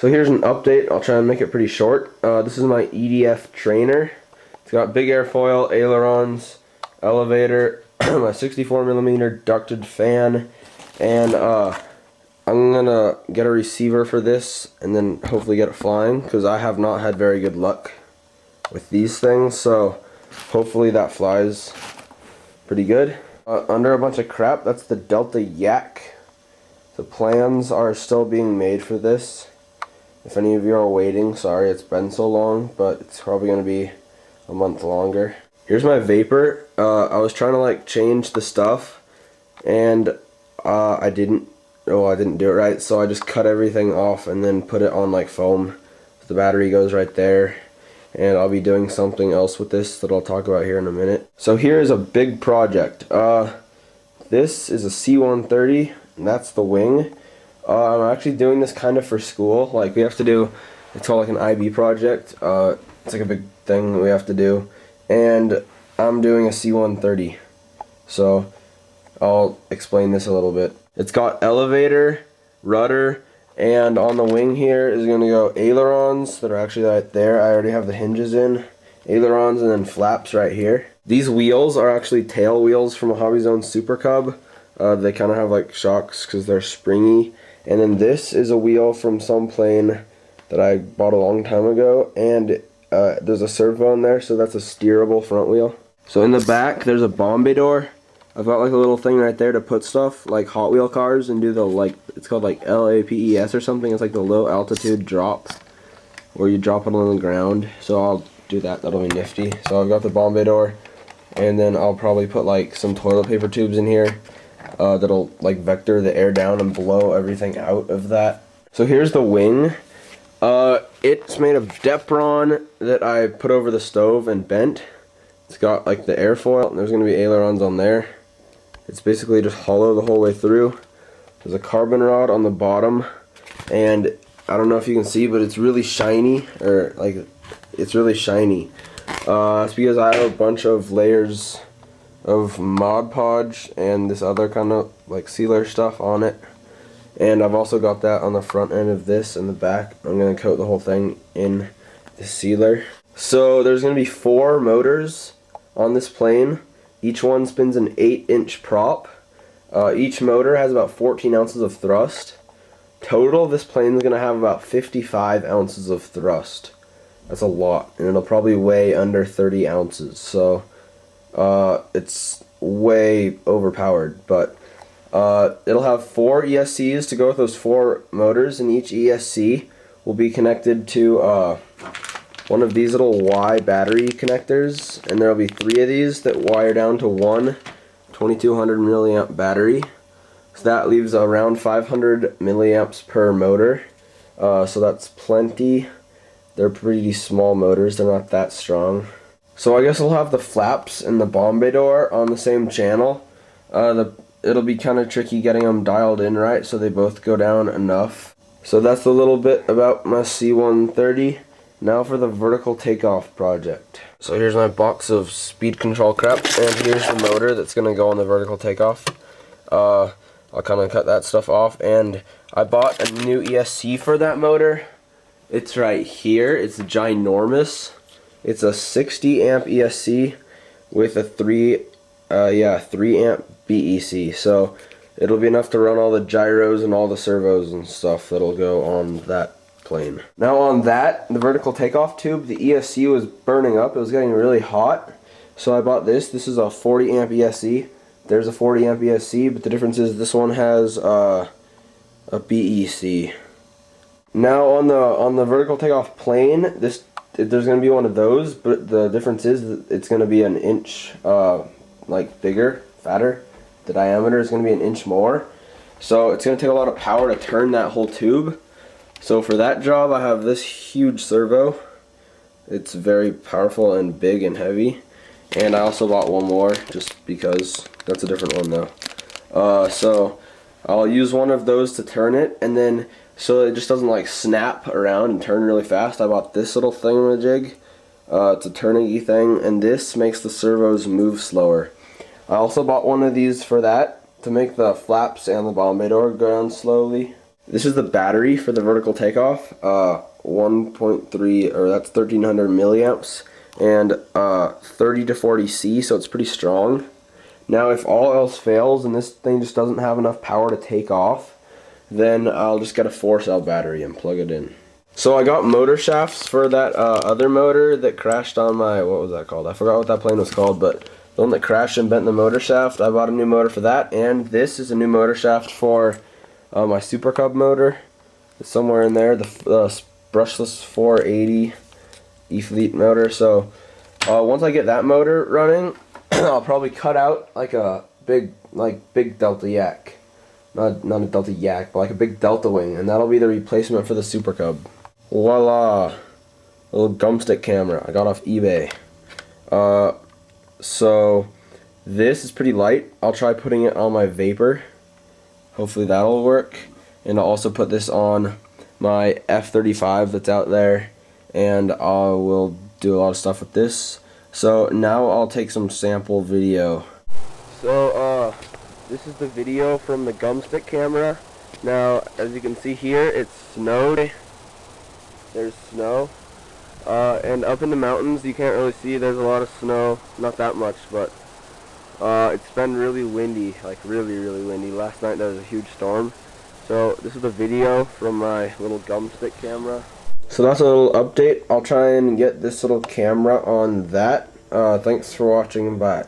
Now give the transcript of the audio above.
So here's an update. I'll try and make it pretty short. This is my EDF trainer. It's got big airfoil, ailerons, elevator, my 64mm ducted fan, and I'm gonna get a receiver for this and then hopefully get it flying, because I have not had very good luck with these things, so hopefully that flies pretty good. Under a bunch of crap, that's the Delta Yak. The plans are still being made for this. If any of you are waiting, sorry it's been so long, but it's probably going to be a month longer. Here's my Vapor. I was trying to like change the stuff, and I didn't do it right, so I just cut everything off and then put it on like foam. The battery goes right there, and I'll be doing something else with this that I'll talk about here in a minute. So here is a big project. This is a C-130, and that's the wing. I'm actually doing this kind of for school. Like, we have to do, it's called like an IB project. It's like a big thing that we have to do, and I'm doing a C-130. So I'll explain this a little bit. It's got elevator, rudder, and on the wing here is going to go ailerons that are actually right there. I already have the hinges in. Ailerons and then flaps right here. These wheels are actually tail wheels from a Hobby Zone Super Cub. They kind of have like shocks because they're springy. And then this is a wheel from some plane that I bought a long time ago, and there's a servo in there, so that's a steerable front wheel. So in the back there's a Bombay door. I've got like a little thing right there to put stuff like Hot Wheel cars and do the, like, it's called like LAPES or something. It's like the low altitude drop where you drop it on the ground. So I'll do that. That'll be nifty. So I've got the Bombay door, and then I'll probably put like some toilet paper tubes in here that'll like vector the air down and blow everything out of that. So here's the wing. It's made of Depron that I put over the stove and bent. It's got like the airfoil, and there's going to be ailerons on there. It's basically just hollow the whole way through. There's a carbon rod on the bottom, and I don't know if you can see, but it's really shiny, or like, it's really shiny. It's because I have a bunch of layers of Mod Podge and this other kind of like sealer stuff on it. And I've also got that on the front end of this and the back. I'm going to coat the whole thing in the sealer. So there's going to be 4 motors on this plane. Each one spins an 8-inch prop. Each motor has about 14 ounces of thrust. Total, this plane is going to have about 55 ounces of thrust. That's a lot, and it'll probably weigh under 30 ounces. So it's way overpowered, but it'll have 4 ESCs to go with those 4 motors, and each ESC will be connected to one of these little Y battery connectors, and there'll be 3 of these that wire down to one 2200 milliamp battery. So that leaves around 500 milliamps per motor. So that's plenty. They're pretty small motors, they're not that strong. So I guess I'll have the flaps and the Bombay door on the same channel. It'll be kind of tricky getting them dialed in right so they both go down enough. So that's a little bit about my C-130. Now for the vertical takeoff project. So here's my box of speed control crap, and here's the motor that's going to go on the vertical takeoff. I'll kind of cut that stuff off, and I bought a new ESC for that motor. It's right here. It's ginormous. It's a 60 amp ESC with a 3 amp BEC. So it'll be enough to run all the gyros and all the servos and stuff that'll go on that plane. Now on that, the vertical takeoff tube, the ESC was burning up. It was getting really hot. So I bought this. This is a 40 amp ESC. There's a 40 amp ESC, but the difference is this one has a BEC. Now on the vertical takeoff plane, there's going to be one of those, but the difference is that it's going to be an inch like bigger, fatter. The diameter is going to be an inch more. So it's going to take a lot of power to turn that whole tube. So for that job, I have this huge servo. It's very powerful and big and heavy. And I also bought one more just because. That's a different one though. So I'll use one of those to turn it, and then so it just doesn't like snap around and turn really fast, I bought this little thingamajig. It's a turning thing, and this makes the servos move slower. I also bought one of these for that, to make the flaps and the Bombay door go down slowly. This is the battery for the vertical takeoff. 1.3, or that's 1300 milliamps, and 30 to 40 C, so it's pretty strong. Now, if all else fails and this thing just doesn't have enough power to take off, then I'll just get a 4-cell battery and plug it in. So I got motor shafts for that other motor that crashed on my, what was that called? I forgot what that plane was called, but the one that crashed and bent the motor shaft, I bought a new motor for that, and this is a new motor shaft for my Super Cub motor. It's somewhere in there, the brushless 480 E-Fleet motor. So once I get that motor running, I'll probably cut out like a big Delta Yak. Not a Delta Yak, but like a big Delta Wing, and that'll be the replacement for the Super Cub. Voila! A little gumstick camera I got off eBay. So this is pretty light. I'll try putting it on my Vapor. Hopefully that'll work. And I'll also put this on my F-35 that's out there, and I will do a lot of stuff with this. So now I'll take some sample video. So this is the video from the gumstick camera. Now, as you can see here, it's snowed. There's snow. And up in the mountains, you can't really see, there's a lot of snow. Not that much, but it's been really windy, like really, really windy. Last night there was a huge storm. So this is the video from my little gumstick camera. So that's a little update. I'll try and get this little camera on that. Thanks for watching, and bye.